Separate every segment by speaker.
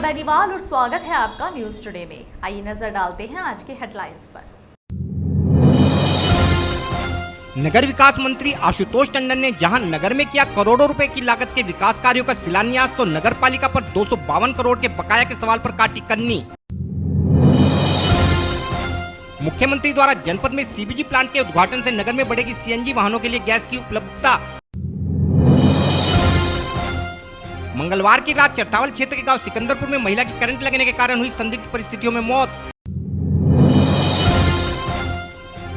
Speaker 1: बेनीवाल और स्वागत है आपका न्यूज टुडे में। आइए नजर डालते हैं आज के हेडलाइंस पर।
Speaker 2: नगर विकास मंत्री आशुतोष टंडन ने जहां नगर में किया करोड़ों रुपए की लागत के विकास कार्यों का शिलान्यास, तो नगर पालिका पर 252 करोड़ के बकाया के सवाल पर काटी कन्नी। मुख्यमंत्री द्वारा जनपद में सीबीजी प्लांट के उद्घाटन से नगर में बढ़ेगी सीएनजी वाहनों के लिए गैस की उपलब्धता। मंगलवार की रात चरथावल क्षेत्र के गांव सिकंदरपुर में महिला की करंट लगने के कारण हुई संदिग्ध परिस्थितियों में मौत।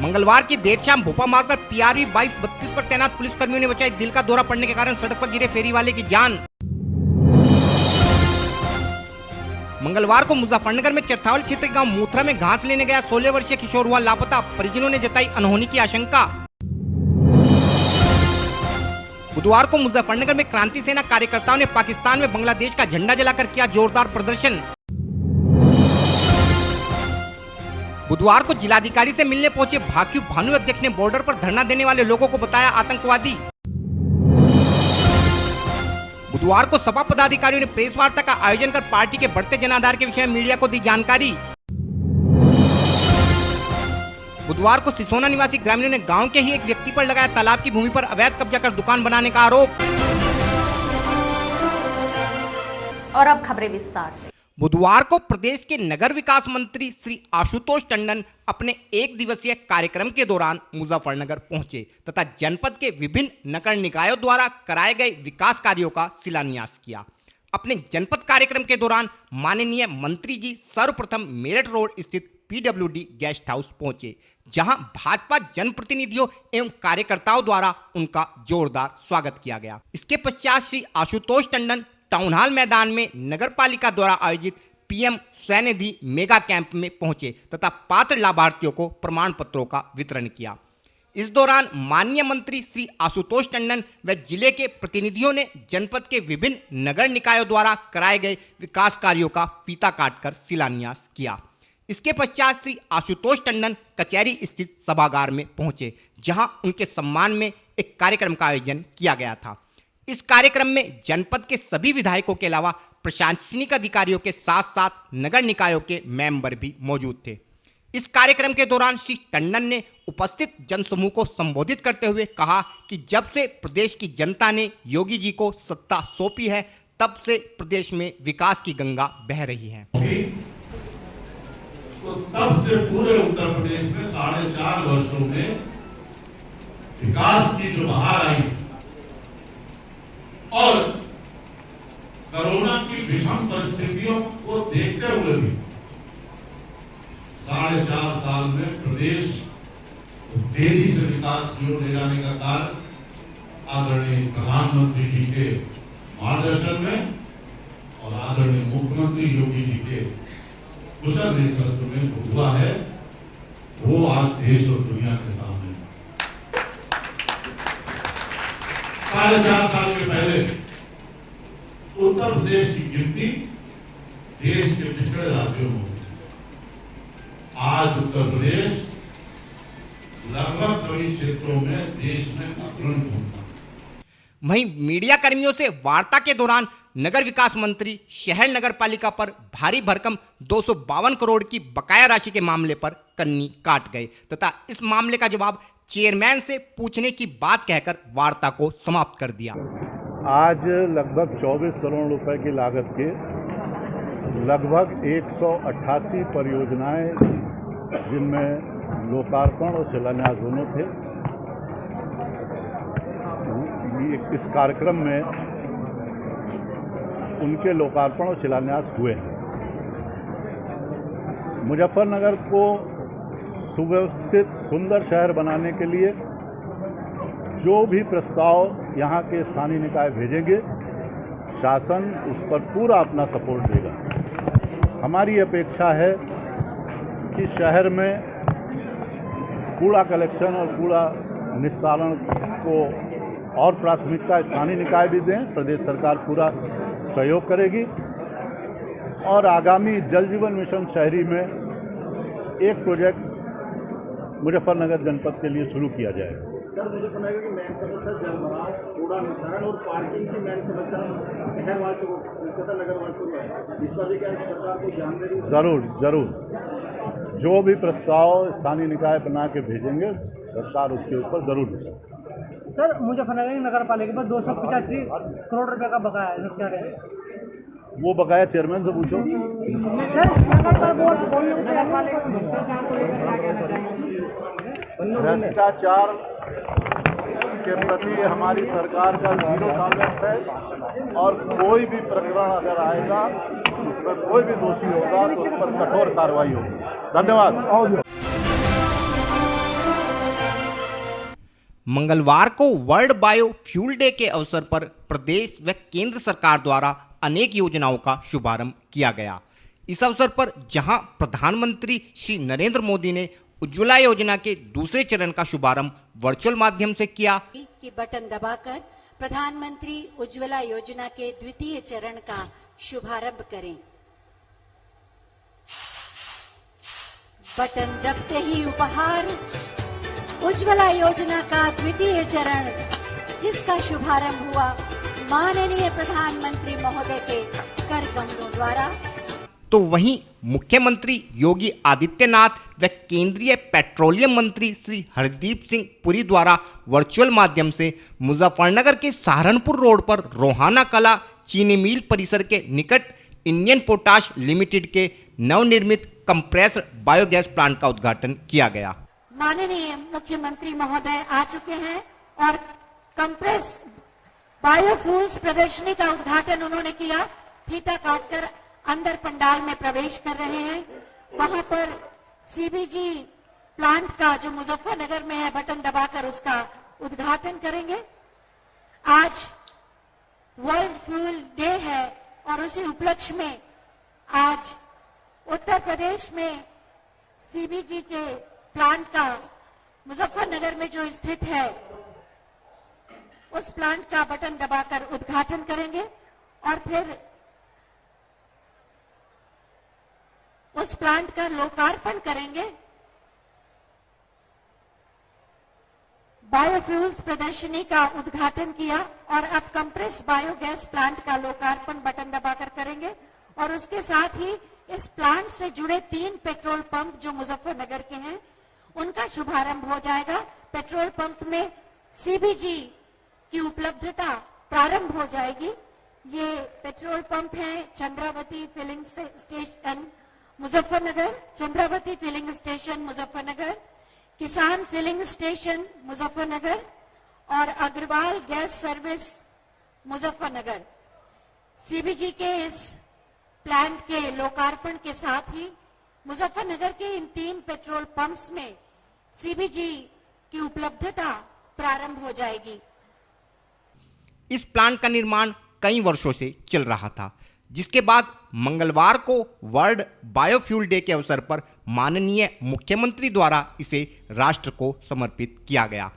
Speaker 2: मंगलवार की देर शाम भोपा मार्ग पर पीआरवी 2232 पर तैनात पुलिसकर्मियों ने बचाई दिल का दौरा पड़ने के कारण सड़क पर गिरे फेरी वाले की जान। मंगलवार को मुजफ्फरनगर में चरथावल क्षेत्र के गांव मूथरा में घास लेने गया 16 वर्षीय किशोर हुआ लापता, परिजनों ने जताई अनहोनी की आशंका। बुधवार को मुजफ्फरनगर में क्रांति सेना कार्यकर्ताओं ने पाकिस्तान में बांग्लादेश का झंडा जलाकर किया जोरदार प्रदर्शन। बुधवार को जिलाधिकारी से मिलने पहुंचे भाक्यू भानु अध्यक्ष ने बॉर्डर पर धरना देने वाले लोगों को बताया आतंकवादी। बुधवार को सपा पदाधिकारियों ने प्रेस वार्ता का आयोजन कर पार्टी के बढ़ते जनाधार के विषय में मीडिया को दी जानकारी। बुधवार को सिसोना निवासी ग्रामीणों ने गांव के ही एक व्यक्ति पर लगाया तालाब की भूमि पर अवैध कब्जा कर दुकान बनाने का आरोप।
Speaker 1: और अब खबरें विस्तार से।
Speaker 2: बुधवार को प्रदेश के नगर विकास मंत्री श्री आशुतोष टंडन अपने एक दिवसीय कार्यक्रम के दौरान मुजफ्फरनगर पहुंचे तथा जनपद के विभिन्न नगर निकायों द्वारा कराए गए विकास कार्यों का शिलान्यास किया। अपने जनपद कार्यक्रम के दौरान माननीय मंत्री जी सर्वप्रथम मेरठ रोड स्थित पीडब्ल्यूडी गेस्ट हाउस पहुंचे, जहां भाजपा जनप्रतिनिधियों एवं कार्यकर्ताओं द्वारा उनका जोरदार स्वागत किया गया। इसके पश्चात श्री आशुतोष टंडन टाउन हॉल मैदान में नगर पालिका द्वारा आयोजित पीएम स्वनिधि मेगा कैंप में पहुंचे तथा पात्र लाभार्थियों को प्रमाण पत्रों का वितरण किया। इस दौरान माननीय मंत्री श्री आशुतोष टंडन व जिले के प्रतिनिधियों ने जनपद के विभिन्न नगर निकायों द्वारा कराए गए विकास कार्यों का फीता काटकर शिलान्यास किया। इसके पश्चात श्री आशुतोष टंडन कचहरी स्थित सभागार में पहुंचे, जहां उनके सम्मान में एक कार्यक्रम का आयोजन किया गया था। इस कार्यक्रम में जनपद के सभी विधायकों के अलावा प्रशासनिक अधिकारियों के साथ साथ नगर निकायों के मेंबर भी मौजूद थे। इस कार्यक्रम के दौरान श्री टंडन ने उपस्थित जनसमूह को संबोधित करते हुए कहा कि जब से प्रदेश की जनता ने योगी जी को सत्ता सौंपी है, तब से प्रदेश में विकास की गंगा बह रही है।
Speaker 3: तो तब से पूरे उत्तर प्रदेश में 4.5 वर्षों में विकास की जो बहार आई और कोरोना की विषम परिस्थितियों को देखते हुए भी 4.5 साल में प्रदेश तेजी से विकास की ओर ले जाने का कार्य आदरणीय प्रधानमंत्री जी के मार्गदर्शन में और आदरणीय मुख्यमंत्री योगी जी के कुशल नेतृत्व में हुआ है, वो आज देश और दुनिया के सामने। 4.5 साल के पहले उत्तर प्रदेश की गिनती देश के पिछड़े राज्यों में होती थी। आज उत्तर प्रदेश लगभग सभी क्षेत्रों में देश में अग्रणी होता है।
Speaker 2: वहीं मीडिया कर्मियों से वार्ता के दौरान नगर विकास मंत्री शहर नगर पालिका पर भारी भरकम 252 करोड़ की बकाया राशि के मामले पर कन्नी काट गए तथा इस मामले का जवाब चेयरमैन से पूछने की बात कहकर वार्ता को समाप्त कर दिया।
Speaker 4: आज लगभग 24 करोड़ रुपए की लागत के लगभग 188 परियोजनाएं, जिनमें लोकार्पण और शिलान्यास दोनों थे, इस कार्यक्रम में उनके लोकार्पण और शिलान्यास हुए हैं। मुजफ्फरनगर को सुव्यवस्थित सुंदर शहर बनाने के लिए जो भी प्रस्ताव यहाँ के स्थानीय निकाय भेजेंगे, शासन उस पर पूरा अपना सपोर्ट देगा। हमारी अपेक्षा है कि शहर में कूड़ा कलेक्शन और कूड़ा निस्तारण को और प्राथमिकता स्थानीय निकाय भी दें, प्रदेश सरकार पूरा सहयोग करेगी और आगामी जल जीवन मिशन शहरी में एक प्रोजेक्ट मुजफ्फरनगर जनपद के लिए शुरू किया जाएगा। सर मुझे सुना है कि मेन समस्या जलभराव, कूड़ा निस्तारण और पार्किंग की मेन समस्या शहरवासियों को, कोलकाता नगरवासियों को है। इस पर भी क्या सरकार को ध्यान दे रही है? जरूर जो भी प्रस्ताव स्थानीय निकाय बना के भेजेंगे सरकार उसके ऊपर जरूर विचार।
Speaker 5: सर मुजफ्फरनगर नगर पालिका पर 285 करोड़ रुपए का बकाया है, क्या करें?
Speaker 4: वो बकाया चेयरमैन से पूछो। भ्रष्टाचार के प्रति हमारी सरकार का 0 टॉलरेंस है और कोई भी प्रकरण अगर आएगा उसमें कोई भी दोषी होगा तो उस पर कठोर कार्रवाई होगी। धन्यवाद।
Speaker 2: मंगलवार को वर्ल्ड बायो फ्यूल डे के अवसर पर प्रदेश व केंद्र सरकार द्वारा अनेक योजनाओं का शुभारंभ किया गया। इस अवसर पर जहां प्रधानमंत्री श्री नरेंद्र मोदी ने उज्ज्वला योजना के दूसरे चरण का शुभारंभ वर्चुअल माध्यम से किया
Speaker 6: कि बटन दबाकर प्रधानमंत्री उज्ज्वला योजना के द्वितीय चरण का शुभारंभ करें। बटन दबते ही उपहार उज्ज्वला योजना का द्वितीय चरण जिसका शुभारंभ हुआ माननीय प्रधानमंत्री महोदय के कर कमलों द्वारा।
Speaker 2: तो वहीं मुख्यमंत्री योगी आदित्यनाथ व केंद्रीय पेट्रोलियम मंत्री श्री हरदीप सिंह पुरी द्वारा वर्चुअल माध्यम से मुजफ्फरनगर के सहारनपुर रोड पर रोहाना कला चीनी मिल परिसर के निकट इंडियन पोटाश लिमिटेड के नवनिर्मित कंप्रेस्ड बायोगैस प्लांट का उद्घाटन किया गया।
Speaker 6: माननीय मुख्यमंत्री महोदय आ चुके हैं और कंप्रेस बायोफ्यूल्स प्रदर्शनी का उद्घाटन उन्होंने किया। फीता काटकर अंदर पंडाल में प्रवेश कर रहे हैं। वहां पर सीबीजी प्लांट का जो मुजफ्फरनगर में है बटन दबाकर उसका उद्घाटन करेंगे। आज वर्ल्ड फ्यूल डे है और उसी उपलक्ष्य में आज उत्तर प्रदेश में सीबीजी के प्लांट का मुजफ्फरनगर में जो स्थित है उस प्लांट का बटन दबाकर उद्घाटन करेंगे और फिर उस प्लांट का लोकार्पण करेंगे। बायोफ्यूल्स प्रदर्शनी का उद्घाटन किया और अब कंप्रेस बायोगैस प्लांट का लोकार्पण बटन दबाकर करेंगे और उसके साथ ही इस प्लांट से जुड़े 3 पेट्रोल पंप जो मुजफ्फरनगर के हैं उनका शुभारंभ हो जाएगा। पेट्रोल पंप में सीबीजी की उपलब्धता प्रारंभ हो जाएगी। ये पेट्रोल पंप है Chandravati filling station Muzaffarnagar, Chandravati filling station Muzaffarnagar, Kisan filling station Muzaffarnagar और Agarwal gas service Muzaffarnagar. CBG के इस प्लांट के लोकार्पण के साथ ही मुजफ्फरनगर के इन 3 पेट्रोल पंप्स में सीबीजी की उपलब्धता प्रारंभ हो जाएगी।
Speaker 2: इस प्लांट का निर्माण कई वर्षों से चल रहा था, जिसके बाद मंगलवार को वर्ल्ड बायोफ्यूल डे के अवसर पर माननीय मुख्यमंत्री द्वारा इसे राष्ट्र को समर्पित किया गया।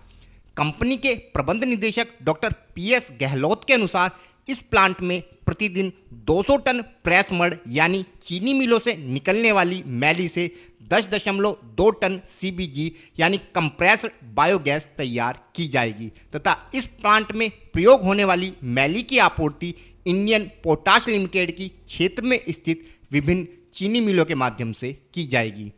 Speaker 2: कंपनी के प्रबंध निदेशक डॉक्टर पीएस गहलोत के अनुसार इस प्लांट में प्रतिदिन 200 टन प्रेस मड यानी चीनी मिलों से निकलने वाली मैली से 10.2 टन सीबीजी यानी कंप्रेस्ड बायोगैस तैयार की जाएगी तथा इस प्लांट में प्रयोग होने वाली मैली की आपूर्ति इंडियन पोटाश लिमिटेड की क्षेत्र में स्थित विभिन्न चीनी मिलों के माध्यम से की जाएगी।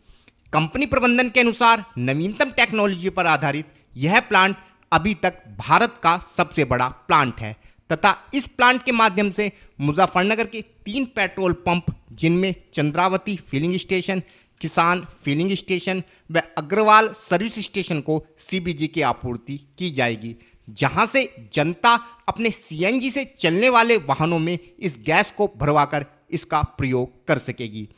Speaker 2: कंपनी प्रबंधन के अनुसार नवीनतम टेक्नोलॉजी पर आधारित यह प्लांट अभी तक भारत का सबसे बड़ा प्लांट है तथा इस प्लांट के माध्यम से मुजफ्फरनगर के 3 पेट्रोल पंप जिनमें चंद्रावती फिलिंग स्टेशन, किसान फिलिंग स्टेशन व अग्रवाल सर्विस स्टेशन को सीबीजी की आपूर्ति की जाएगी, जहां से जनता अपने सीएनजी से चलने वाले वाहनों में इस गैस को भरवाकर इसका प्रयोग कर सकेगी।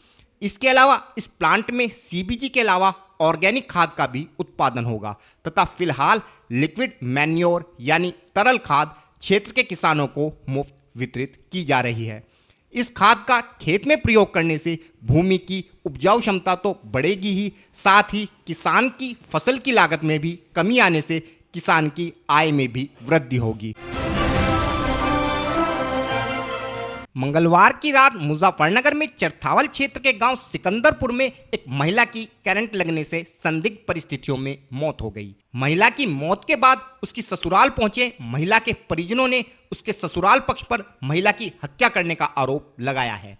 Speaker 2: इसके अलावा इस प्लांट में सीबीजी के अलावा ऑर्गेनिक खाद का भी उत्पादन होगा तथा फिलहाल लिक्विड मैन्योर यानी तरल खाद क्षेत्र के किसानों को मुफ्त वितरित की जा रही है। इस खाद का खेत में प्रयोग करने से भूमि की उपजाऊ क्षमता तो बढ़ेगी ही, साथ ही किसान की फसल की लागत में भी कमी आने से किसान की आय में भी वृद्धि होगी। मंगलवार की रात मुजफ्फरनगर में चरथावल क्षेत्र के गांव सिकंदरपुर में एक महिला की करंट लगने से संदिग्ध परिस्थितियों में मौत हो गई। महिला की मौत के बाद उसकी ससुराल पहुंचे महिला के परिजनों ने उसके ससुराल पक्ष पर महिला की हत्या करने का आरोप लगाया है।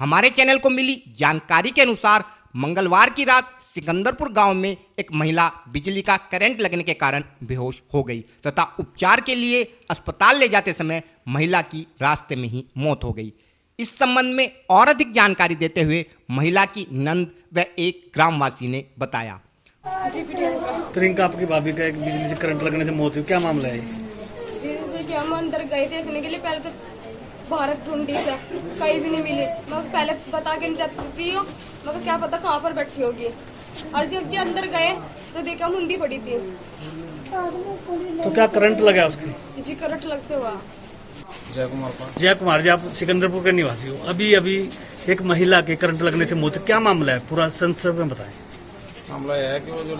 Speaker 2: हमारे चैनल को मिली जानकारी के अनुसार मंगलवार की रात सिकंदरपुर गांव में एक महिला बिजली का करंट लगने के कारण बेहोश हो गई तथा उपचार के लिए अस्पताल ले जाते समय महिला की रास्ते में ही मौत हो गई। इस संबंध में और अधिक जानकारी देते हुए महिला की नंद व एक ग्रामवासी ने बताया।
Speaker 7: जी प्रियंका।
Speaker 5: प्रियंका, आपकी भाभी का एक बिजली से करंट लगने से मौत हुई, क्या मामला है?
Speaker 7: जी जैसे कि हम अंदर गए देखने के लिए, पहले तो भारत ढूंढी से कहीं भी नहीं मिली। मैं पहले बता के नहीं जाती हूँ, मगर क्या पता कहाँ पर बैठी होगी। और जब जी अंदर गए तो देखा मुंदी पड़ी थी।
Speaker 5: तो क्या करंट लगा उसकी?
Speaker 7: जी करंट लगते हुआ।
Speaker 5: जय कुमार जी, आप सिकंदरपुर के निवासी हो। अभी एक महिला के करंट लगने से मौत, क्या मामला है? पूरा संक्षेप में बताएं।
Speaker 8: मामला यह है कि वो जो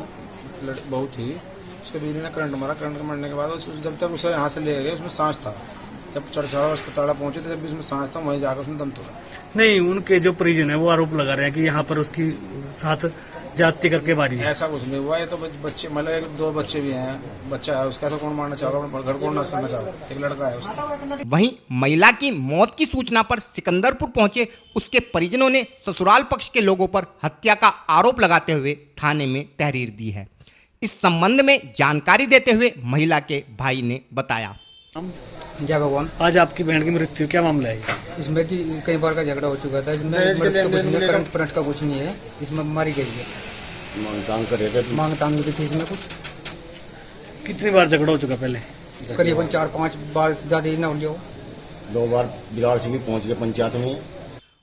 Speaker 8: बहू थी उसके बिजली ने करंट मारा। करंट मरने के बाद जब तक उसे यहाँ से ले गए उसमें सांस था। जब चरछाड़ा अस्पताल पहुंचे तो जब भी उसमें सांस था, वहीं जाकर उसने दम तोड़ा।
Speaker 5: नहीं, उनके जो परिजन है वो आरोप लगा रहे हैं कि यहाँ पर उसकी साथ जाति करके मारी है।
Speaker 8: ऐसा कुछ नहीं हुआ। ये तो बच्चे मतलब 2 बच्चे भी हैं, बच्चा है उसका, ऐसा कौन मारना चाहोगा? घर कौन नाश करना चाहोगा? एक लड़का है उसका।
Speaker 2: वहीं महिला की मौत की सूचना पर सिकंदरपुर पहुंचे उसके परिजनों ने ससुराल पक्ष के लोगों पर हत्या का आरोप लगाते हुए थाने में तहरीर दी है। इस संबंध में जानकारी देते हुए महिला के भाई ने बताया।
Speaker 9: जय भगवान।
Speaker 5: आज आपकी बहन की मृत्यु, क्या मामला है?
Speaker 9: इसमें जी कई बार का झगड़ा हो चुका था। इसमें करंट का कुछ नहीं है, इसमें मारी गई है। मांग तांग की थी इसमें कुछ।
Speaker 5: कितनी बार झगड़ा हो चुका पहले?
Speaker 9: करीबन 4-5 बार, ज्यादा ही ना हो जाओ।
Speaker 10: 2 बार बिलाल सिंह पहुंच गए पंचायत में।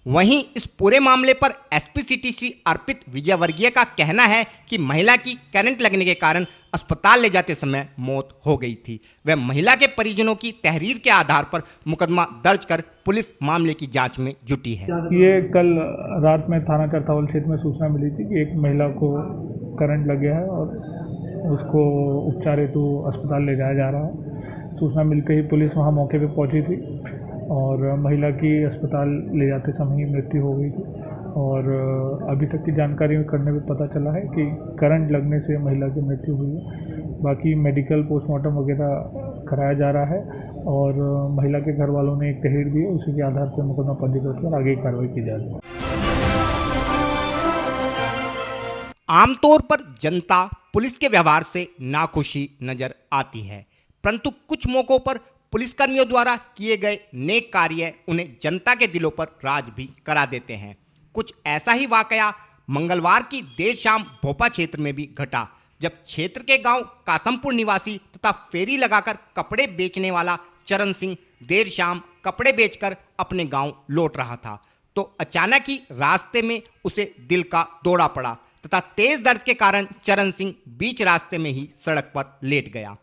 Speaker 2: वहीं इस पूरे मामले पर एसपी सिटी श्री अर्पित विजयवर्गीय का कहना है कि महिला की करंट लगने के कारण अस्पताल ले जाते समय मौत हो गई थी। वह महिला के परिजनों की तहरीर के आधार पर मुकदमा दर्ज कर पुलिस मामले की जांच में जुटी है।
Speaker 11: ये कल रात में थाना चरथावल क्षेत्र में सूचना मिली थी कि एक महिला को करंट लग गया है और उसको उपचार हेतु अस्पताल ले जाया जा रहा है। सूचना मिलते ही पुलिस वहाँ मौके पर पहुँची थी और महिला की अस्पताल ले जाते समय ही मृत्यु हो गई थी। और अभी तक की जानकारी करने में पता चला है कि करंट लगने से महिला की मृत्यु हुई है। बाकी मेडिकल पोस्टमार्टम वगैरह कराया जा रहा है और महिला के घर वालों ने एक तहरीर दी है, उसी के आधार पर मुकदमा पंजीकृत कर आगे कार्रवाई की जा रही है।
Speaker 2: आमतौर पर जनता पुलिस के व्यवहार से नाखुशी नजर आती है, परंतु कुछ मौकों पर पुलिसकर्मियों द्वारा किए गए नेक कार्य उन्हें जनता के दिलों पर राज भी करा देते हैं। कुछ ऐसा ही वाकया मंगलवार की देर शाम भोपा क्षेत्र में भी घटा, जब क्षेत्र के गांव कासमपुर निवासी तथा फेरी लगाकर कपड़े बेचने वाला चरण सिंह देर शाम कपड़े बेचकर अपने गांव लौट रहा था तो अचानक ही रास्ते में उसे दिल का दौरा पड़ा तथा तेज दर्द के कारण चरण सिंह बीच रास्ते में ही सड़क पर लेट गया।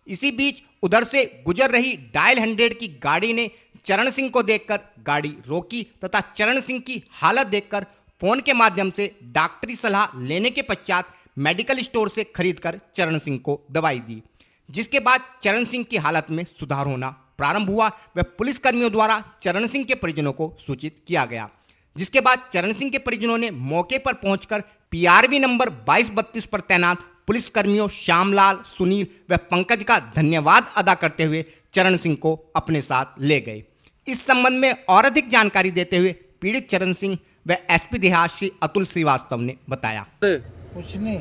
Speaker 2: इसी बीच उधर से गुजर रही डायल 100 की गाड़ी ने चरण सिंह को देखकर गाड़ी रोकी तथा चरण सिंह की हालत देखकर फोन के माध्यम से डॉक्टरी सलाह लेने के पश्चात मेडिकल स्टोर से खरीदकर चरण सिंह को दवाई दी, जिसके बाद चरण सिंह की हालत में सुधार होना प्रारंभ हुआ। वह पुलिसकर्मियों द्वारा चरण सिंह के परिजनों को सूचित किया गया, जिसके बाद चरण सिंह के परिजनों ने मौके पर पहुंचकर PRV नंबर 2232 पर तैनात पुलिसकर्मियों श्यामलाल, सुनील व पंकज का धन्यवाद अदा करते हुए चरण सिंह को अपने साथ ले गए। इस संबंध में और अधिक जानकारी देते हुए पीड़ित चरण सिंह व एसपी देहात श्री अतुल श्रीवास्तव ने बताया।
Speaker 12: कुछ नहीं,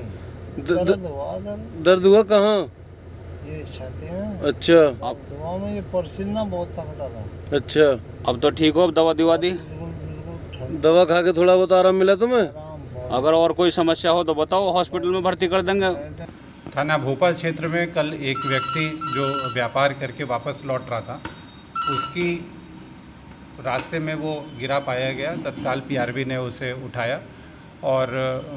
Speaker 13: दर्द हुआ कहाँ?
Speaker 12: ये छाती में।
Speaker 13: अच्छा,
Speaker 12: दवा में ये पसीना बहुत तगड़ा था।
Speaker 13: अच्छा,
Speaker 14: अब तो ठीक हो? अब दवा दिवा दी?
Speaker 13: दवा खा के थोड़ा बहुत आराम मिला तुम्हें?
Speaker 14: अगर और कोई समस्या हो तो बताओ, हॉस्पिटल में भर्ती कर देंगे।
Speaker 15: थाना भोपाल क्षेत्र में कल एक व्यक्ति जो व्यापार करके वापस लौट रहा था, उसकी रास्ते में वो गिरा पाया गया। तत्काल PRV ने उसे उठाया और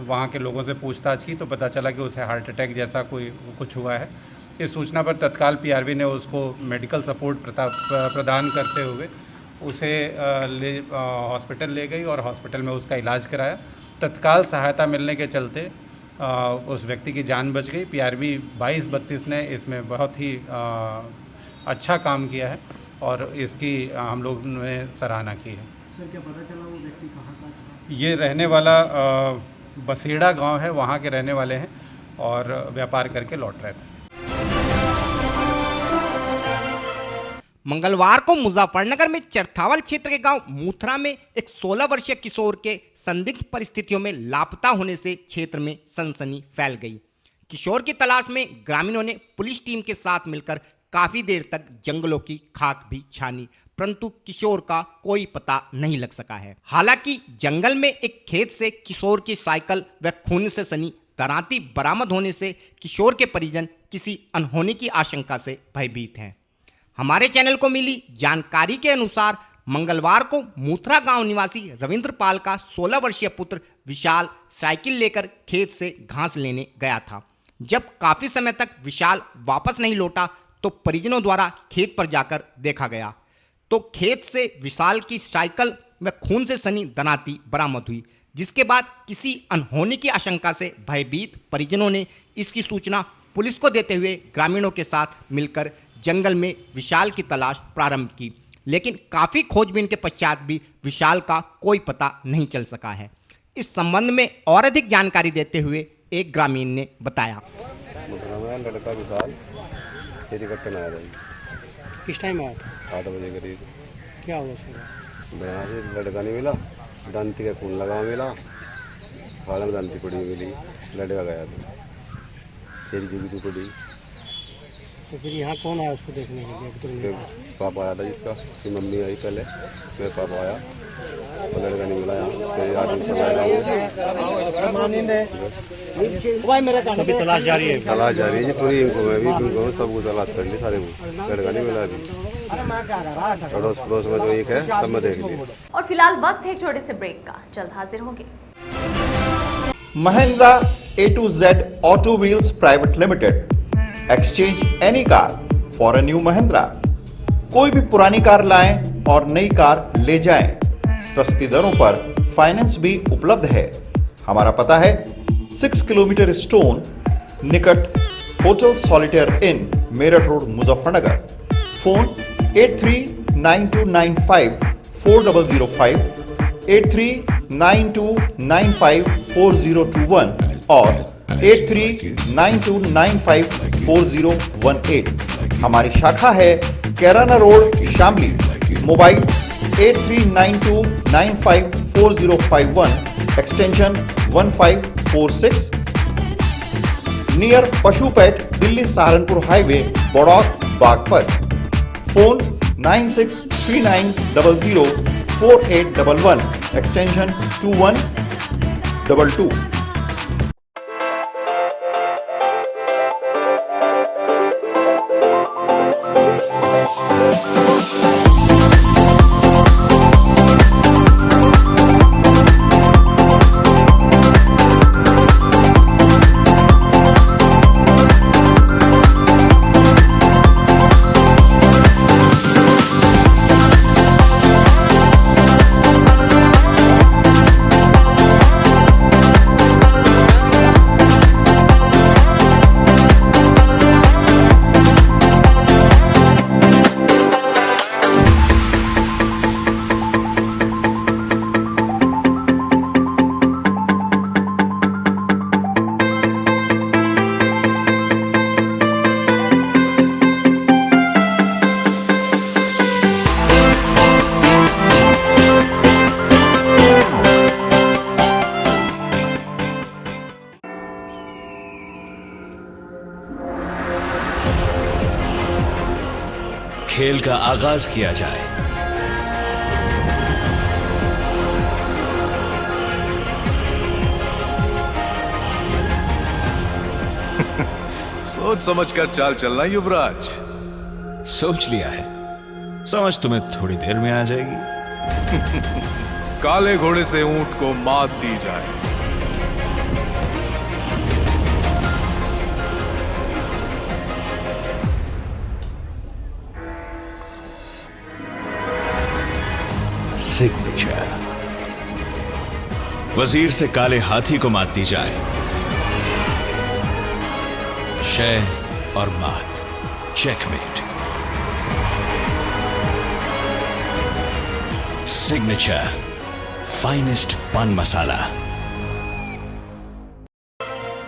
Speaker 15: वहाँ के लोगों से पूछताछ की तो पता चला कि उसे हार्ट अटैक जैसा कुछ हुआ है। इस सूचना पर तत्काल PRV ने उसको मेडिकल सपोर्ट प्रदान करते हुए उसे हॉस्पिटल ले गई और हॉस्पिटल में उसका इलाज कराया। तत्काल सहायता मिलने के चलते उस व्यक्ति की जान बच गई। PRV 2232 ने इसमें बहुत ही अच्छा काम किया है और इसकी हम लोग ने सराहना की है।
Speaker 16: सर क्या पता चला वो व्यक्ति कहाँ का था?
Speaker 15: ये रहने वाला बसेड़ा गांव है, वहाँ के रहने वाले हैं और व्यापार करके लौट रहे थे।
Speaker 2: मंगलवार को मुजफ्फरनगर में चरथावल क्षेत्र के गांव मूथरा में एक 16 वर्षीय किशोर के संदिग्ध परिस्थितियों में लापता होने से क्षेत्र में सनसनी फैल गई। किशोर की तलाश में ग्रामीणों ने पुलिस टीम के साथ मिलकर काफी देर तक जंगलों की खाक भी छानी, परंतु किशोर का कोई पता नहीं लग सका है। हालांकि जंगल में एक खेत से किशोर की साइकिल व खून से सनी दरांती बरामद होने से किशोर के परिजन किसी अनहोनी की आशंका से भयभीत हैं। हमारे चैनल को मिली जानकारी के अनुसार मंगलवार को मूथरा गांव निवासी रविंद्र पाल का 16 वर्षीय पुत्र विशाल साइकिल लेकर खेत से घास लेने गया था। जब काफी समय तक विशाल वापस नहीं लौटा तो परिजनों द्वारा खेत पर जाकर देखा गया तो खेत से विशाल की साइकिल व खून से सनी दनाती बरामद हुई, जिसके बाद किसी अनहोनी की आशंका से भयभीत परिजनों ने इसकी सूचना पुलिस को देते हुए ग्रामीणों के साथ मिलकर जंगल में विशाल की तलाश प्रारंभ की, लेकिन काफी खोजबीन के पश्चात भी विशाल का कोई पता नहीं चल सका है। इस संबंध में और अधिक जानकारी देते हुए एक ग्रामीण ने बताया।
Speaker 17: लड़का विशाल खेती कट्टन आया था।
Speaker 16: किस टाइम आया था?
Speaker 17: 8 बजे करीब।
Speaker 16: क्या हुआ उसको?
Speaker 17: यहाँ से लड़का नहीं मिला, दंती का खून लगा मिला, फाड़ में दंती पड़ी मिली, लड़का गया था तेरी जुगी तो पड़ी।
Speaker 16: तो फिर यहाँ कौन आया उसको देखने के लिए?
Speaker 17: पापा आया था जिसका, उसकी मम्मी आई पहले, फिर पापा आया और लड़का नहीं मिला।
Speaker 16: अभी तलाश जारी है?
Speaker 17: तलाश जारी है जी, पूरी इनको मैं भी सबको तलाश कर ली, सारे लड़का नहीं मिला अभी। अड़ोस पड़ोस में जो एक है सब में देख लिया।
Speaker 1: और फिलहाल वक्त है एक छोटे से ब्रेक का, जल्द हाजिर होंगे।
Speaker 18: Mahindra A to Z Auto Wheels Private Limited, exchange any car for a new Mahindra. कोई भी पुरानी कार लाएं और नई कार ले जाएं। सस्ती दरों पर फाइनेंस भी उपलब्ध है। हमारा पता है 6 किलोमीटर स्टोन निकट hotel solitaire inn, Meerut road, Muzaffarnagar. Phone 8392954005, 8392954021 और 8392954018। हमारी शाखा है Kairana road, Shamli. Mobile 8392954051, extension 1546, near पशुपेट, Delhi Saharanpur highway, Baraut, Baghpat. Phone 9639004811, extension 2122।
Speaker 19: खेल का आगाज किया जाए।
Speaker 20: सोच समझकर चाल चलना युवराज।
Speaker 19: सोच लिया है, समझ तुम्हें थोड़ी देर में आ जाएगी।
Speaker 20: काले घोड़े से ऊंट को मात दी जाए।
Speaker 19: सिग्नेचर। वजीर से काले हाथी को मात दी जाए। शय और मात, चेकमेट। सिग्नेचर फाइनेस्ट पान मसाला।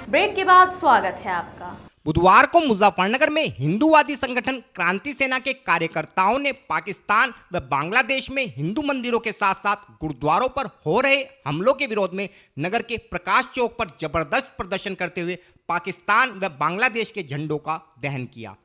Speaker 1: ब्रेक के बाद स्वागत है आपका।
Speaker 2: बुधवार को मुजफ्फरनगर में हिंदूवादी संगठन क्रांति सेना के कार्यकर्ताओं ने पाकिस्तान व बांग्लादेश में हिंदू मंदिरों के साथ साथ गुरुद्वारों पर हो रहे हमलों के विरोध में नगर के प्रकाश चौक पर जबरदस्त प्रदर्शन करते हुए पाकिस्तान व बांग्लादेश के झंडों का दहन किया।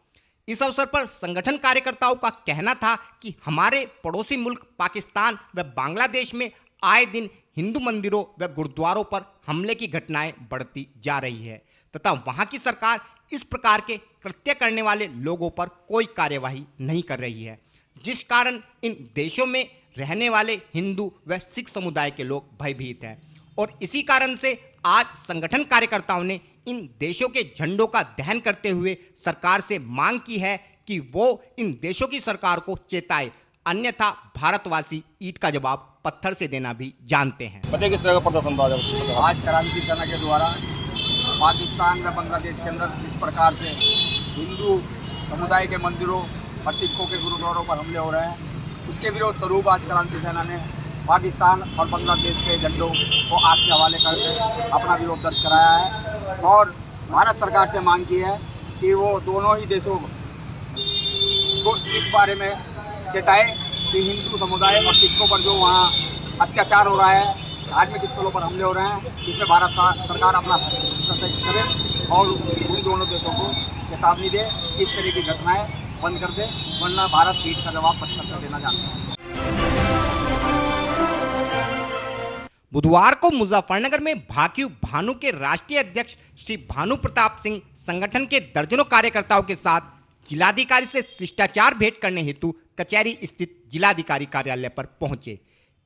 Speaker 2: इस अवसर पर संगठन कार्यकर्ताओं का कहना था कि हमारे पड़ोसी मुल्क पाकिस्तान व बांग्लादेश में आए दिन हिंदू मंदिरों व गुरुद्वारों पर हमले की घटनाएं बढ़ती जा रही है तथा वहां की सरकार इस प्रकार के कृत्य करने वाले लोगों पर कोई कार्यवाही नहीं कर रही है, जिस कारण इन देशों में रहने वाले हिंदू व सिख समुदाय के लोग भयभीत हैं और इसी कारण से आज संगठन कार्यकर्ताओं ने इन देशों के झंडों का दहन करते हुए सरकार से मांग की है कि वो इन देशों की सरकार को चेताए, अन्यथा भारतवासी ईंट का जवाब पत्थर से देना भी जानते हैं।
Speaker 14: बताइए किस तरह का प्रदर्शन था
Speaker 21: आज क्रांति सेना के द्वारा पाकिस्तान व बांग्लादेश के अंदर जिस प्रकार से हिंदू समुदाय के मंदिरों और सिखों के गुरुद्वारों पर हमले हो रहे हैं, उसके विरोध स्वरूप आज क्रांति सेना ने पाकिस्तान और बांग्लादेश के झंडों को आग के हवाले करके अपना विरोध दर्ज कराया है और भारत सरकार से मांग की है कि वो दोनों ही देशों को इस बारे में चेताए कि हिंदू समुदाय और सिखों पर जो वहाँ अत्याचार हो रहा है, धार्मिक स्थलों पर हमले हो रहे हैं, इसमें भारत सरकार अपना हस्तक्षेप करे और उन दोनों देशों को चेतावनी दे, इस तरह की घटनाएं बंद कर दे, वरना भारत ईंट का जवाब पत्थर से देना जानता है।
Speaker 2: बुधवार को मुजफ्फरनगर में भाकियू भानु के राष्ट्रीय अध्यक्ष श्री भानु प्रताप सिंह संगठन के दर्जनों कार्यकर्ताओं के साथ जिलाधिकारी से शिष्टाचार भेंट करने हेतु कचहरी स्थित जिलाधिकारी कार्यालय पर पहुंचे।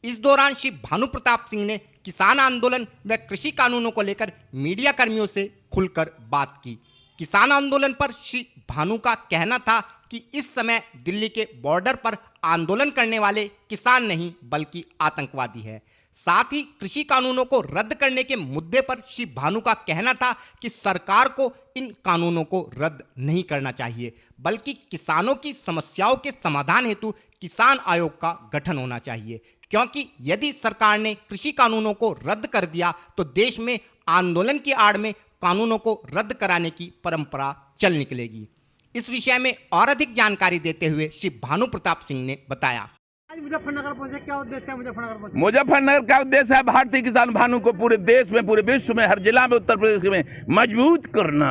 Speaker 2: इस दौरान श्री भानु प्रताप सिंह ने किसान आंदोलन व कृषि कानूनों को लेकर मीडिया कर्मियों से खुलकर बात की। किसान आंदोलन पर श्री भानु का कहना था कि इस समय दिल्ली के बॉर्डर पर आंदोलन करने वाले किसान नहीं बल्कि आतंकवादी है। साथ ही कृषि कानूनों को रद्द करने के मुद्दे पर श्री भानु का कहना था कि सरकार को इन कानूनों को रद्द नहीं करना चाहिए बल्कि किसानों की समस्याओं के समाधान हेतु किसान आयोग का गठन होना चाहिए, क्योंकि यदि सरकार ने कृषि कानूनों को रद्द कर दिया तो देश में आंदोलन की आड़ में कानूनों को रद्द कराने की परंपरा चल निकलेगी। इस विषय में और अधिक जानकारी देते हुए श्री भानु प्रताप सिंह ने बताया।
Speaker 16: मुजफ्फरनगर पहुंचे, क्या उद्देश्य है मुजफ्फरनगर पहुंचे?
Speaker 22: मुजफ्फरनगर का उद्देश्य है भारतीय किसान भानु को पूरे देश में, पूरे विश्व में, हर जिला में, उत्तर प्रदेश में मजबूत करना।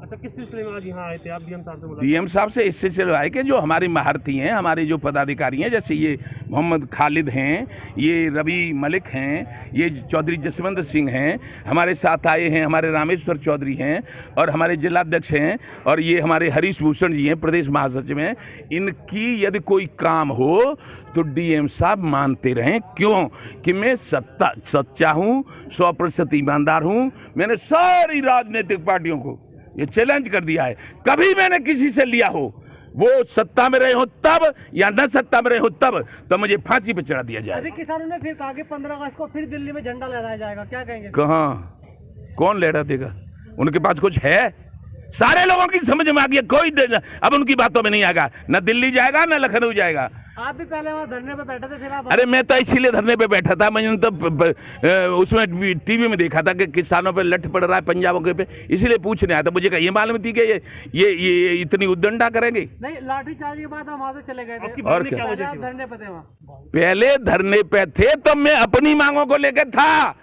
Speaker 16: अच्छा, किस सिलसिले में आज यहाँ आए थे आप? डीएम साहब से?
Speaker 22: डीएम साहब से इस सिलसिले आए कि जो हमारी महारथी हैं, हमारे जो पदाधिकारी हैं, जैसे ये मोहम्मद खालिद हैं, ये रवि मलिक हैं, ये चौधरी जसवंत सिंह हैं, हमारे साथ आए हैं, हमारे रामेश्वर चौधरी हैं और हमारे जिलाध्यक्ष हैं और ये हमारे हरीश भूषण जी हैं, प्रदेश महासचिव हैं। इनकी यदि कोई काम हो तो डीएम साहब मानते रहें। क्यों? कि मैं सच्चा हूँ, 100% ईमानदार हूँ। मैंने सारी राजनीतिक पार्टियों को ये चैलेंज कर दिया है, कभी मैंने किसी से लिया हो, वो सत्ता में रहे हो तब या न सत्ता में रहे हो तब, तो मुझे फांसी पे चढ़ा दिया जाए।
Speaker 16: किसानों ने फिर कहा कि 15 अगस्त को फिर दिल्ली में झंडा लहराया जाएगा, क्या कहेंगे?
Speaker 22: कहाँ, कौन लहरा देगा? उनके पास कुछ है? सारे लोगों की समझ में आ गया, कोई अब उनकी बातों में नहीं आएगा, न दिल्ली जाएगा न लखनऊ जाएगा।
Speaker 16: आप भी पहले वहाँ धरने पे बैठे थे, फिर आप?
Speaker 22: अरे मैं तो इसीलिए धरने पे बैठा था, मैंने तो उसमें टीवी में देखा था कि किसानों पे लठ पड़ रहा है पंजाबों के पे, इसीलिए पूछने आया था। मुझे ये मालूम थी कि ये इतनी उद्दंडा करेंगे।
Speaker 16: नहीं, लाठीचार्ज के बाद हम वहाँ से चले गए थे।
Speaker 22: और क्या?
Speaker 16: पहले आप धरने पे थे वहाँ?
Speaker 22: पहले धरने पे थे तो मैं अपनी मांगों को लेकर था।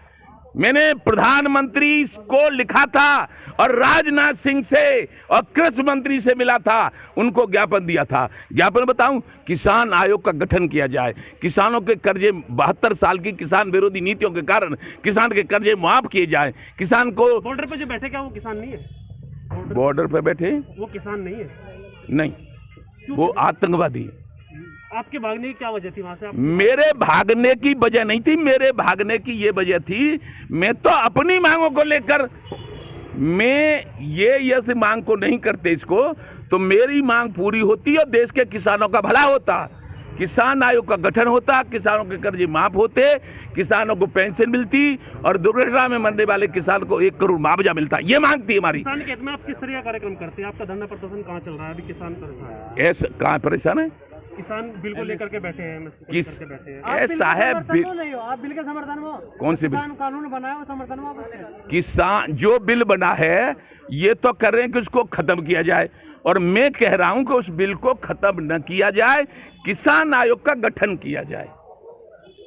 Speaker 22: मैंने प्रधानमंत्री को लिखा था और राजनाथ सिंह से और कृषि मंत्री से मिला था, उनको ज्ञापन दिया था। ज्ञापन बताऊं? किसान आयोग का गठन किया जाए, किसानों के कर्जे 72 साल की किसान विरोधी नीतियों के कारण किसान के कर्जे माफ किए जाए। किसान को
Speaker 16: बॉर्डर पे जो बैठे, क्या वो किसान नहीं है?
Speaker 22: बॉर्डर पे बैठे
Speaker 16: वो किसान नहीं है?
Speaker 22: नहीं, वो आतंकवादी।
Speaker 16: आपके भागने की क्या वजह थी वहां से?
Speaker 22: मेरे भागने की वजह नहीं थी, मेरे भागने की ये वजह थी, मैं तो अपनी मांगों को लेकर, मैं ये मांग को नहीं करते इसको, तो मेरी मांग पूरी होती और देश के किसानों का भला होता। किसान आयोग का गठन होता, किसानों के कर्जे माफ होते, किसानों को पेंशन मिलती और दुर्घटना में मरने वाले किसान को 1 करोड़ मुआवजा मिलता। ये मांग थी हमारी।
Speaker 16: किसान के हित में आप किस तरह का कार्यक्रम करते हैं? आपका धरना प्रदर्शन कहाँ चल रहा है अभी? किसान परेशान है।
Speaker 22: ऐसा कहाँ परेशान है?
Speaker 16: किसान बिल को लेकर के बैठे हैं,
Speaker 22: किस साहब
Speaker 16: नहीं हो, आप बिल के समर्थन में?
Speaker 22: कौन से बिल?
Speaker 16: कानून बनाया वो समर्थन में?
Speaker 22: किसान जो बिल बना है ये तो कर रहे हैं कि उसको खत्म किया जाए, और मैं कह रहा हूं कि उस बिल को खत्म न किया जाए, किसान आयोग का गठन किया जाए।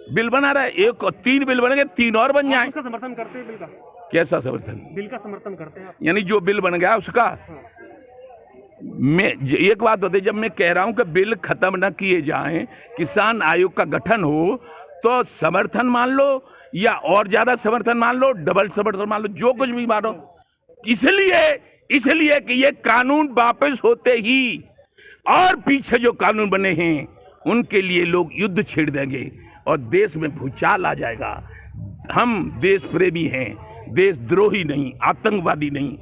Speaker 22: बिल बना रहा है, 1 और 3 बिल बनेंगे, 3 और बन जाए।
Speaker 16: उसका समर्थन करते हैं बिल का?
Speaker 22: कैसा समर्थन?
Speaker 16: बिल का समर्थन करते हैं आप?
Speaker 22: यानी जो बिल बन गया उसका? मैं एक बात होती है, जब मैं कह रहा हूं कि बिल खत्म न किए जाएं, किसान आयोग का गठन हो, तो समर्थन मान लो या और ज्यादा समर्थन मान लो, डबल समर्थन मान लो, जो कुछ भी मानो, इसलिए कि ये कानून वापस होते ही और पीछे जो कानून बने हैं उनके लिए लोग युद्ध छेड़ देंगे और देश में भूचाल आ जाएगा। हम देश प्रेमी हैं, देशद्रोही नहीं, आतंकवादी नहीं।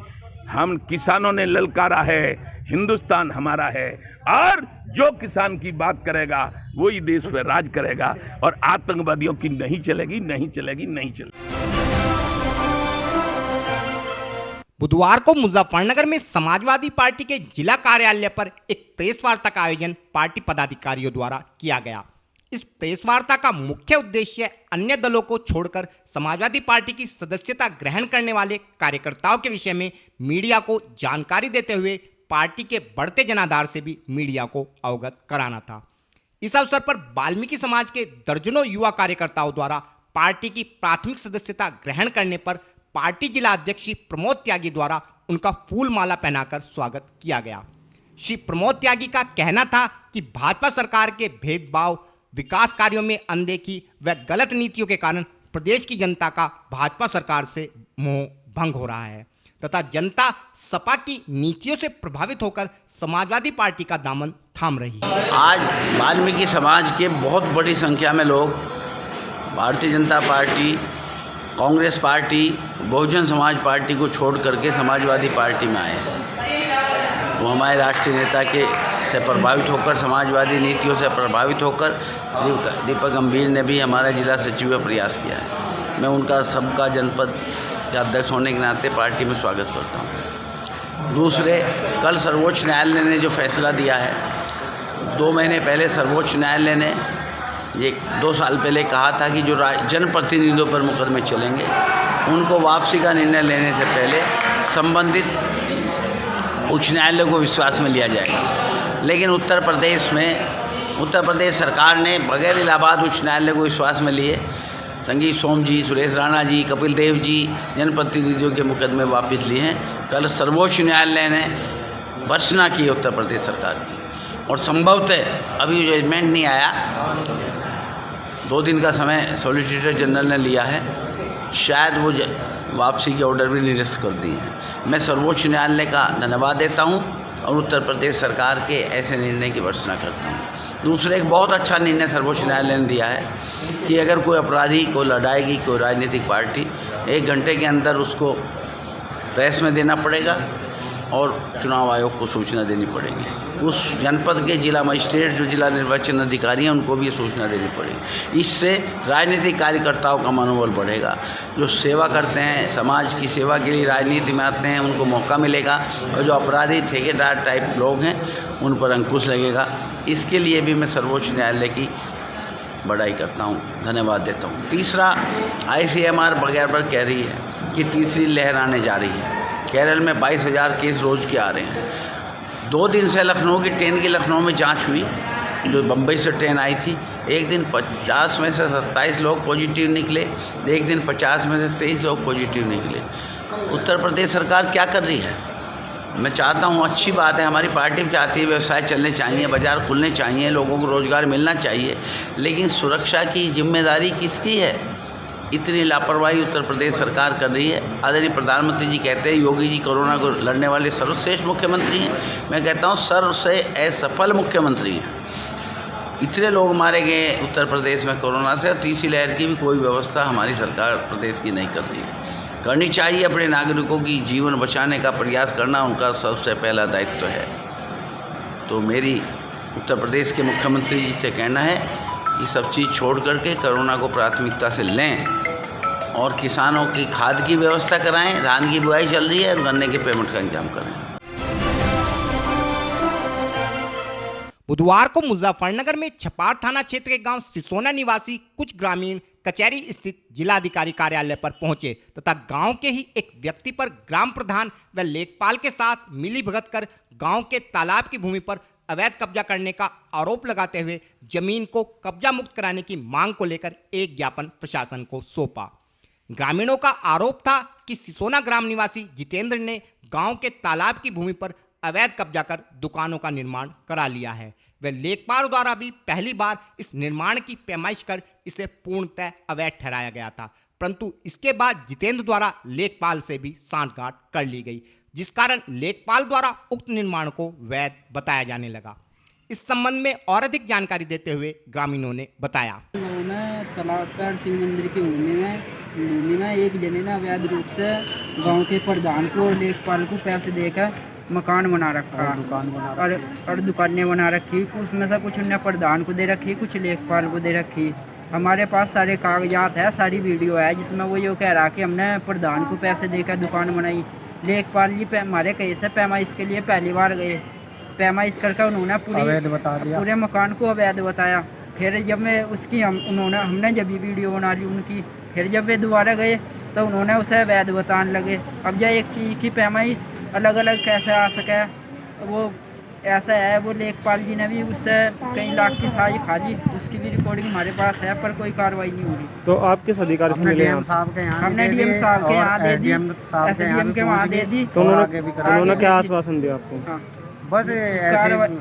Speaker 22: हम किसानों ने ललकारा है, हिंदुस्तान हमारा है, और जो किसान की बात करेगा वही देश पर राज करेगा, और आतंकवादियों की नहीं चलेगी, नहीं चलेगी, नहीं चलेगी।
Speaker 2: बुधवार को मुजफ्फरनगर में समाजवादी पार्टी के जिला कार्यालय पर एक प्रेस वार्ता का आयोजन पार्टी पदाधिकारियों द्वारा किया गया। इस प्रेस वार्ता का मुख्य उद्देश्य अन्य दलों को छोड़कर समाजवादी पार्टी की सदस्यता ग्रहण करने वाले कार्यकर्ताओं के विषय में मीडिया को जानकारी देते हुए पार्टी के बढ़ते जनाधार से भी मीडिया को अवगत कराना था। इस अवसर पर वाल्मीकि समाज के दर्जनों युवा कार्यकर्ताओं द्वारा पार्टी की प्राथमिक सदस्यता ग्रहण करने पर पार्टी जिला अध्यक्ष श्री प्रमोद त्यागी द्वारा उनका फूल माला पहनाकर स्वागत किया गया। श्री प्रमोद त्यागी का कहना था कि भाजपा सरकार के भेदभाव, विकास कार्यों में अनदेखी व गलत नीतियों के कारण प्रदेश की जनता का भाजपा सरकार से मोह भंग हो रहा है तथा जनता सपा की नीतियों से प्रभावित होकर समाजवादी पार्टी का दामन थाम रही है।
Speaker 3: आज वाल्मीकि समाज के बहुत बड़ी संख्या में लोग Bharatiya Janata party, Congress party, Bahujan Samaj party को छोड़ करके समाजवादी पार्टी में आए हैं। वो हमारे राष्ट्रीय नेता के से प्रभावित होकर, समाजवादी नीतियों से प्रभावित होकर दीपक गंभीर ने भी हमारा जिला सचिव का प्रयास किया है। मैं उनका सबका जनपद के अध्यक्ष होने के नाते पार्टी में स्वागत करता हूँ। दूसरे, कल सर्वोच्च न्यायालय ने जो फैसला दिया है, 2 महीने पहले सर्वोच्च न्यायालय ने ये 2 साल पहले कहा था कि जो जनप्रतिनिधियों पर मुकदमे चलेंगे उनको वापसी का निर्णय लेने से पहले संबंधित उच्च न्यायालय को विश्वास में लिया जाएगा। लेकिन उत्तर प्रदेश सरकार ने बगैर इलाहाबाद उच्च न्यायालय को विश्वास में लिए संगीत सोम जी, सुरेश राणा जी, कपिल देव जी जनप्रतिनिधियों के मुकदमे वापस लिए हैं। कल सर्वोच्च न्यायालय ने भर्त्सना की उत्तर प्रदेश सरकार की, और संभवतः अभी जजमेंट नहीं आया, 2 दिन का समय सॉलिसिटर जनरल ने लिया है, शायद वो वापसी के ऑर्डर भी निरस्त कर दिए हैं। मैं सर्वोच्च न्यायालय का धन्यवाद देता हूं और उत्तर प्रदेश सरकार के ऐसे निर्णय की भर्त्सना करता हूं। दूसरे, एक बहुत अच्छा निर्णय सर्वोच्च न्यायालय ने दिया है कि अगर कोई अपराधी को लड़ाएगी कोई राजनीतिक पार्टी, 1 घंटे के अंदर उसको प्रेस में देना पड़ेगा और चुनाव आयोग को सूचना देनी पड़ेगी। उस जनपद के जिला मजिस्ट्रेट जो जिला निर्वाचन अधिकारी हैं उनको भी ये सूचना देनी पड़ेगी। इससे राजनीतिक कार्यकर्ताओं का मनोबल बढ़ेगा। जो सेवा करते हैं, समाज की सेवा के लिए राजनीति में आते हैं, उनको मौका मिलेगा, और जो अपराधी ठेकेदार टाइप लोग हैं उन पर अंकुश लगेगा। इसके लिए भी मैं सर्वोच्च न्यायालय की बड़ाई करता हूँ, धन्यवाद देता हूँ। तीसरा, ICMR वगैरह पर कह रही है कि तीसरी लहर आने जा रही है। केरल में 22,000 केस रोज़ के आ रहे हैं। 2 दिन से लखनऊ की ट्रेन की लखनऊ में जांच हुई, जो बम्बई से ट्रेन आई थी। एक दिन 50 में से 27 लोग पॉजिटिव निकले, एक दिन 50 में से 23 लोग पॉजिटिव निकले। उत्तर प्रदेश सरकार क्या कर रही है? मैं चाहता हूँ, अच्छी बात है, हमारी पार्टी भी चाहती है व्यवसाय चलने चाहिए, बाज़ार खुलने चाहिए, लोगों को रोज़गार मिलना चाहिए, लेकिन सुरक्षा की जिम्मेदारी किसकी है? इतनी लापरवाही उत्तर प्रदेश सरकार कर रही है। आदरणीय प्रधानमंत्री जी कहते हैं योगी जी कोरोना को लड़ने वाले सर्वश्रेष्ठ मुख्यमंत्री हैं। मैं कहता हूँ सर्व से असफल मुख्यमंत्री हैं। इतने लोग मारे गए उत्तर प्रदेश में कोरोना से, और तीसरी लहर की भी कोई व्यवस्था हमारी सरकार प्रदेश की नहीं कर रही है। करनी चाहिए। अपने नागरिकों की जीवन बचाने का प्रयास करना उनका सबसे पहला दायित्व है। तो मेरी उत्तर प्रदेश के मुख्यमंत्री जी से कहना है, ये सब चीज़ छोड़ करके कोरोना को प्राथमिकता से लें और किसानों की खाद की व्यवस्था कराएं। धान की बुआई चल रही है, गन्ने के पेमेंट का इंतजाम करें।
Speaker 2: बुधवार को मुजफ्फरनगर में छपार थाना क्षेत्र के गांव सिसोना निवासी कुछ ग्रामीण कचहरी स्थित जिलाधिकारी कार्यालय पर पहुंचे तथा गांव के ही एक व्यक्ति पर ग्राम प्रधान व लेखपाल के साथ मिलीभगत कर गांव के तालाब की भूमि पर अवैध कब्जा करने का आरोप लगाते हुए जमीन को कब्जा मुक्त कराने की मांग को लेकर एक ज्ञापन प्रशासन को सौंपा। ग्रामीणों का आरोप था कि सिसोना ग्राम निवासी जितेंद्र ने गांव के तालाब की भूमि पर अवैध कब्जा कर दुकानों का निर्माण करा लिया है। वे लेखपाल द्वारा भी पहली बार इस निर्माण की पैमाइश कर इसे पूर्णतः अवैध ठहराया गया था, परंतु इसके बाद जितेंद्र द्वारा लेखपाल से भी सांठगांठ कर ली गई, जिस कारण लेखपाल द्वारा उक्त निर्माण को वैध बताया जाने लगा। इस संबंध में और अधिक जानकारी देते हुए ग्रामीणों ने बताया।
Speaker 4: तालाब शिव मंदिर की भूमि में एक जने ने अवैध रूप से गांव के प्रधान को और लेखपाल को पैसे देकर मकान बना रखा और दुकानें बना रखी। उसमें से कुछ उन्हें प्रधान को दे रखी, कुछ लेखपाल को दे रखी। हमारे पास सारे कागजात है, सारी वीडियो है जिसमें वो ये कह रहा कि हमने प्रधान को पैसे देकर दुकान बनाई। लेखपाल जी हमारे कहीं से पैमाइश के लिए पहली बार गए, पैमाइश करके उन्होंने पूरे मकान को अवैध बताया। फिर जब मैं उसकी हमने जब भी वीडियो बना ली उनकी, फिर जब वे दोबारा गए तो उन्होंने उसे वैध बताने लगे। अब जब एक चीज़ की पैमाइश अलग अलग कैसे आ सके, वो ऐसा है। वो लेखपाल जी ने भी उससे कई लाख की साई खा ली, उसकी भी रिकॉर्डिंग हमारे पास है, पर कोई कार्रवाई नहीं हो रही।
Speaker 16: तो आप किस अधिकारी से मिले?
Speaker 4: हमने डीएम साहब के यहाँ दे दी, एसडीएम के वहाँ दे दी।
Speaker 16: तो उन्होंने क्या आश्वासन दिया आपको?
Speaker 4: बस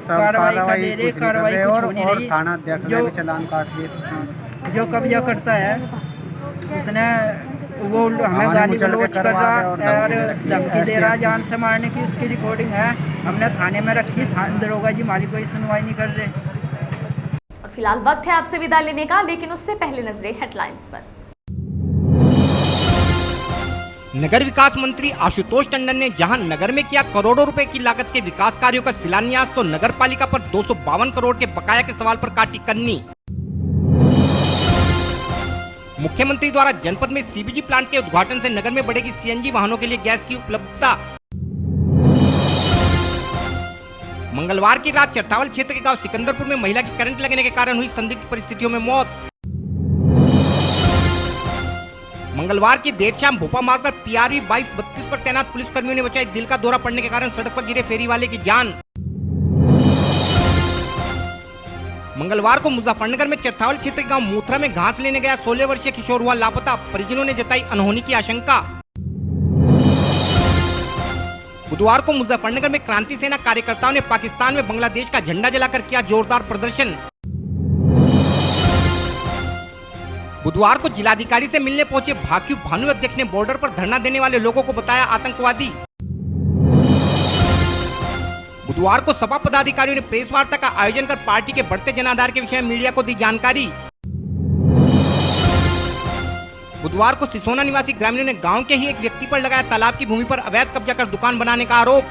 Speaker 4: कार्रवाई का दे रहे, कार्रवाई कुछ हो नहीं रही। थाना अध्यक्ष ने भी चालान काट दिए। जो कब्जा करता है उसने वो हमें गाली गलौज कर रहा और धमकी दे रहा जान से मारने की, उसकी रिकॉर्डिंग है, हमने थाने में रखी। दरोगा जी हमारी कोई सुनवाई नहीं कर रहे।
Speaker 1: और फिलहाल वक्त है आपसे विदा लेने का, लेकिन उससे पहले नजरें हेडलाइंस पर।
Speaker 2: नगर विकास मंत्री आशुतोष टंडन ने जहां नगर में किया करोड़ों रुपए की लागत के विकास कार्यों का शिलान्यास, तो नगर पालिका पर 252 करोड़ के बकाया के सवाल पर काटी कन्नी। मुख्यमंत्री द्वारा जनपद में सीबीजी प्लांट के उद्घाटन से नगर में बढ़ेगी सीएनजी वाहनों के लिए गैस की उपलब्धता। मंगलवार की रात चरथावल क्षेत्र के गांव सिकंदरपुर में महिला की करंट लगने के कारण हुई संदिग्ध परिस्थितियों में मौत। मंगलवार की देर शाम भोपा मार्ग पर पीआरवी 2232 पर तैनात पुलिसकर्मियों ने बचाई दिल का दौरा पड़ने के कारण सड़क पर गिरे फेरी वाले की जान। मंगलवार को मुजफ्फरनगर में चरथावल क्षेत्र के गांव मूथरा में घास लेने गया 16 वर्षीय किशोर हुआ लापता, परिजनों ने जताई अनहोनी की आशंका। बुधवार को मुजफ्फरनगर में क्रांति सेना कार्यकर्ताओं ने पाकिस्तान में बांग्लादेश का झंडा जलाकर किया जोरदार प्रदर्शन। बुधवार को जिलाधिकारी से मिलने पहुंचे भाक्यू भानु अध्यक्ष ने बॉर्डर पर धरना देने वाले लोगों को बताया आतंकवादी। बुधवार को सपा पदाधिकारियों ने प्रेस वार्ता का आयोजन कर पार्टी के बढ़ते जनाधार के विषय में मीडिया को दी जानकारी। बुधवार को सिसोना निवासी ग्रामीणों ने गांव के ही एक व्यक्ति पर लगाया तालाब की भूमि पर अवैध कब्जा कर दुकान बनाने का आरोप।